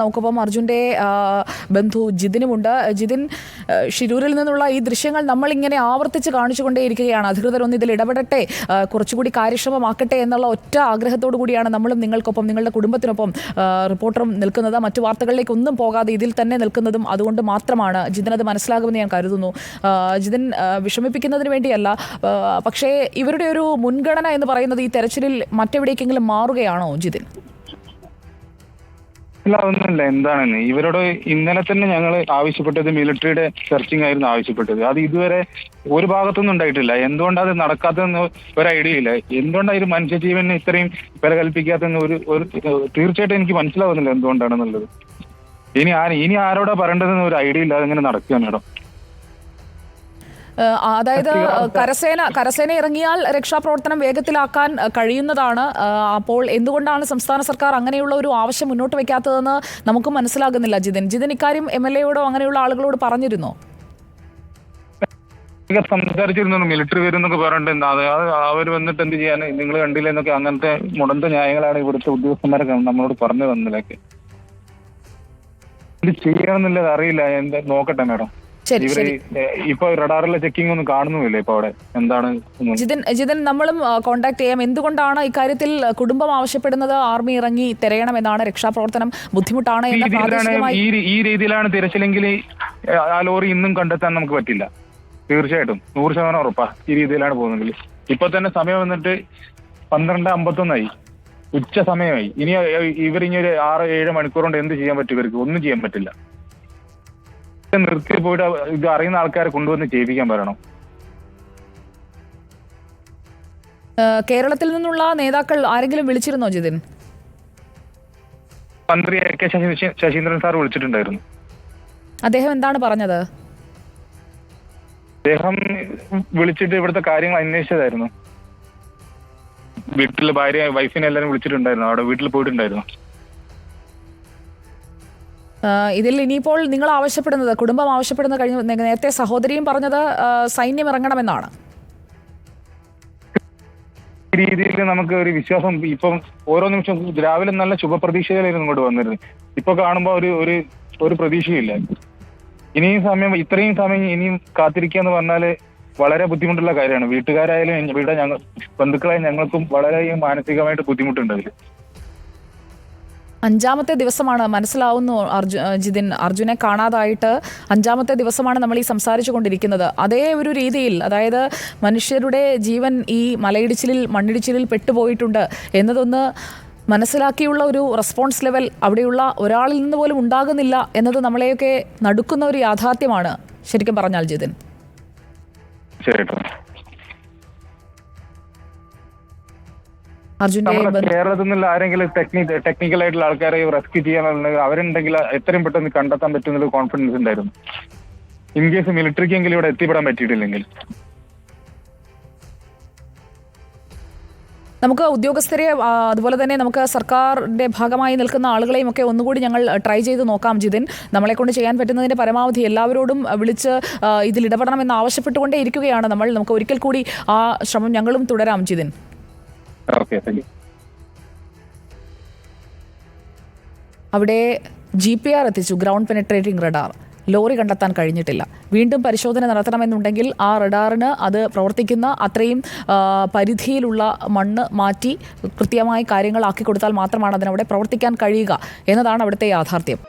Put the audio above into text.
നമുക്കൊപ്പം അർജുൻ്റെ ബന്ധു ജിതിനുമുണ്ട്. ജിതിൻ, ഷിരൂരിൽ നിന്നുള്ള ഈ ദൃശ്യങ്ങൾ നമ്മളിങ്ങനെ ആവർത്തിച്ച് കാണിച്ചുകൊണ്ടേയിരിക്കുകയാണ്. അധികൃതരൊന്ന് ഇതിൽ ഇടപെടട്ടെ, കുറച്ചുകൂടി കാര്യക്ഷമമാക്കട്ടെ എന്നുള്ള ഒറ്റ ആഗ്രഹത്തോടു കൂടിയാണ് നമ്മളും നിങ്ങൾക്കൊപ്പം, നിങ്ങളുടെ കുടുംബത്തിനൊപ്പം റിപ്പോർട്ടറും നിൽക്കുന്നത്. മറ്റു വാർത്തകളിലേക്ക് ഒന്നും പോകാതെ ഇതിൽ തന്നെ നിൽക്കുന്നതും അതുകൊണ്ട് മാത്രമാണ്. ജിതിൻ അത് മനസ്സിലാകുമെന്ന് ഞാൻ കരുതുന്നു. ജിതിൻ വിഷമിപ്പിക്കുന്നതിന് വേണ്ടിയല്ല, പക്ഷേ ഇവരുടെ ഒരു മുൻഗണന എന്ന് പറയുന്നത് ഈ തെരച്ചിലിൽ മറ്റെവിടേക്കെങ്കിലും മാറുകയാണോ ജിതിൻ? ഇല്ല, ഒന്നുമില്ല. എന്താണെന്ന് ഇവരോട് ഇന്നലെ തന്നെ ഞങ്ങൾ ആവശ്യപ്പെട്ടത് മിലിറ്ററിയുടെ സെർച്ചിങ് ആയിരുന്നു ആവശ്യപ്പെട്ടത്. അത് ഇതുവരെ ഒരു ഭാഗത്തൊന്നും ഉണ്ടായിട്ടില്ല. എന്തുകൊണ്ടാണ് അത് നടക്കാത്തതെന്ന് ഒരു ഐഡിയ ഇല്ല. എന്തുകൊണ്ടാണ് ഒരു മനുഷ്യജീവനെ ഇത്രയും വില കൽപ്പിക്കാത്തെന്ന് ഒരു തീർച്ചയായിട്ടും എനിക്ക് മനസ്സിലാവുന്നില്ല എന്തുകൊണ്ടാണെന്നുള്ളത്. ഇനി ആരോടാ പറയേണ്ടതെന്ന് ഒരു ഐഡിയ ഇല്ല. അതെങ്ങനെ നടക്കുകയാണ് മേഡം? അതായത് കരസേന ഇറങ്ങിയാൽ രക്ഷാപ്രവർത്തനം വേഗത്തിലാക്കാൻ കഴിയുന്നതാണ്. അപ്പോൾ എന്തുകൊണ്ടാണ് സംസ്ഥാന സർക്കാർ അങ്ങനെയുള്ള ഒരു ആവശ്യം മുന്നോട്ട് വെക്കാത്തതെന്ന് നമുക്കും മനസ്സിലാകുന്നില്ല. ജിതിൻ ഇക്കാര്യം MLA-യോടോ അങ്ങനെയുള്ള ആളുകളോട് പറഞ്ഞിരുന്നോ? സംസാരിച്ചിരുന്നു. മിലിറ്ററി വരും എന്നൊക്കെ പറഞ്ഞിട്ടുണ്ട്. അവർ വന്നിട്ട് എന്ത് ചെയ്യാൻ, നിങ്ങൾ കണ്ടില്ല എന്നൊക്കെ, അങ്ങനത്തെ മുടന്ത ന്യായങ്ങളാണ് ഇവിടുത്തെ ഉദ്യോഗസ്ഥന്മാരൊക്കെ നമ്മളോട് പറഞ്ഞു തന്നതിലൊക്കെ. ഇത് ചെയ്യണമെന്നുള്ളത് അറിയില്ല. എന്താ നോക്കട്ടെ മേഡം. ഇപ്പൊ റഡാറിലെ ചെക്കിംഗ് ഒന്നും കാണുന്നുമില്ല ഇപ്പൊ അവിടെ. എന്താണ് ജിതിൻ, നമ്മളും കോൺടാക്ട് ചെയ്യാം. എന്തുകൊണ്ടാണ് ഇക്കാര്യത്തിൽ കുടുംബം ആവശ്യപ്പെടുന്നത് ആർമി ഇറങ്ങി തിരയണമെന്നാണ്, രക്ഷാപ്രവർത്തനം ബുദ്ധിമുട്ടാണ് ഈ രീതിയിലാണ് തിരച്ചിലെങ്കിൽ ആ ലോറി ഇന്നും കണ്ടെത്താൻ നമുക്ക് പറ്റില്ല. തീർച്ചയായിട്ടും 100% ഉറപ്പാ. ഈ രീതിയിലാണ് പോകുന്നെങ്കിൽ ഇപ്പൊ തന്നെ സമയം വന്നിട്ട് 12:51 ഉച്ച സമയമായി. ഇനി ഇവരിനി ഒരു 6-7 മണിക്കൂർ കൊണ്ട് എന്ത് ചെയ്യാൻ പറ്റും? ഇവർക്ക് ഒന്നും ചെയ്യാൻ പറ്റില്ല. നിർത്തി പോയിട്ട് ഇത് അറിയുന്ന ആൾക്കാരെ കൊണ്ടുവന്ന് ചെയ്യിപ്പിക്കാൻ പറയണം. കേരളത്തിൽ നിന്നുള്ള നേതാക്കൾ ആരെങ്കിലും വിളിച്ചിരുന്നോ ജിതിൻ? മന്ത്രി AK ശശീന്ദ്രൻ സാർ വിളിച്ചിട്ടുണ്ടായിരുന്നു. അദ്ദേഹം എന്താണ് പറഞ്ഞത്? അദ്ദേഹം വിളിച്ചിട്ട് ഇവിടുത്തെ കാര്യങ്ങൾ അന്വേഷിച്ചതായിരുന്നു. വീട്ടില് വൈഫിനെ എല്ലാവരും വിളിച്ചിട്ടുണ്ടായിരുന്നു. അവിടെ വീട്ടിൽ പോയിട്ടുണ്ടായിരുന്നു. ഇതിൽ ഇനിയിപ്പോൾ നിങ്ങൾ ആവശ്യപ്പെടുന്നത്, കുടുംബം ആവശ്യപ്പെടുന്നത് കഴിഞ്ഞു. നേരത്തെ സഹോദരിയും പറഞ്ഞത് സൈന്യം ഇറങ്ങണമെന്നാണ്. ഈ രീതിയിൽ നമുക്ക് ഒരു വിശ്വാസം ഇപ്പം ഓരോ നിമിഷം രാവിലെ നല്ല ശുഭപ്രതീക്ഷയിലായിരുന്നു ഇങ്ങോട്ട് വന്നിരുന്നത്. ഇപ്പൊ കാണുമ്പോ ഒരു പ്രതീക്ഷയില്ല. ഇത്രയും സമയം ഇനിയും കാത്തിരിക്കുക എന്ന് പറഞ്ഞാല് വളരെ ബുദ്ധിമുട്ടുള്ള കാര്യമാണ്. വീട്ടുകാരായാലും ഇവിടെ ബന്ധുക്കളായാലും ഞങ്ങൾക്കും വളരെ മാനസികമായിട്ട് ബുദ്ധിമുട്ടുണ്ട് അതിൽ. 5ാമത്തെ ദിവസമാണ്, മനസ്സിലാവുന്നു ജിതിൻ, അർജുനെ കാണാതായിട്ട് 5ാമത്തെ ദിവസമാണ് നമ്മൾ ഈ സംസാരിച്ചു കൊണ്ടിരിക്കുന്നത്. അതേ ഒരു രീതിയിൽ, അതായത് മനുഷ്യരുടെ ജീവൻ ഈ മണ്ണിടിച്ചിലിൽ പെട്ടുപോയിട്ടുണ്ട് എന്നതൊന്ന് മനസ്സിലാക്കിയുള്ള ഒരു റെസ്പോൺസ് ലെവൽ അവിടെയുള്ള ഒരാളിൽ നിന്ന് പോലും ഉണ്ടാകുന്നില്ല എന്നത് നമ്മളെയൊക്കെ നടുക്കുന്ന ഒരു യാഥാർത്ഥ്യമാണ് ശരിക്കും പറഞ്ഞാൽ ജിതിൻ. കേരളത്തിൽ നിന്നുള്ള ആരെങ്കിലും ടെക്നിക്കൽ ആയിട്ടുള്ള ആൾക്കാരെ റെസ്ക്യൂ ചെയ്യാനുണ്ടെങ്കിൽ അവരുണ്ടെങ്കിൽ എത്രയും പെട്ടെന്ന് കണ്ടെത്താൻ പറ്റുന്ന കോൺഫിഡൻസ് ഉണ്ടായിരുന്നു. ഇൻ കേസ് മിലിറ്ററിക്കെങ്കിലും ഇവിടെ എത്തിപ്പെടാൻ പറ്റിയിട്ടില്ലെങ്കിൽ. നമുക്ക് ഉദ്യോഗസ്ഥരെ, അതുപോലെ തന്നെ നമുക്ക് സർക്കാരിന്റെ ഭാഗമായി നിൽക്കുന്ന ആളുകളെയും ഒക്കെ ഒന്നുകൂടി ഞങ്ങൾ ട്രൈ ചെയ്ത് നോക്കാം ജിതിൻ. നമ്മളെ കൊണ്ട് ചെയ്യാൻ പറ്റുന്നതിന്റെ പരമാവധി എല്ലാവരോടും വിളിച്ച് ഇതിൽ ഇടപെടണമെന്ന് ആവശ്യപ്പെട്ടുകൊണ്ടേ ഇരിക്കുകയാണ് നമ്മൾ. നമുക്ക് ഒരിക്കൽ കൂടി ആ ശ്രമം ഞങ്ങളും തുടരാം ജിതിൻ. അവിടെ GPR എത്തിച്ചു, ഗ്രൗണ്ട് പെനട്രേറ്റിംഗ് റഡാർ. ലോറി കണ്ടെത്താൻ കഴിഞ്ഞിട്ടില്ല. വീണ്ടും പരിശോധന നടത്തണമെന്നുണ്ടെങ്കിൽ ആ റഡാറിന് അത് പ്രവർത്തിക്കുന്ന അത്രയും പരിധിയിലുള്ള മണ്ണ് മാറ്റി കൃത്യമായി കാര്യങ്ങൾ ആക്കി കൊടുത്താൽ മാത്രമാണ് അതിനവിടെ പ്രവർത്തിക്കാൻ കഴിയുക എന്നതാണ് അവിടുത്തെ യാഥാർത്ഥ്യം.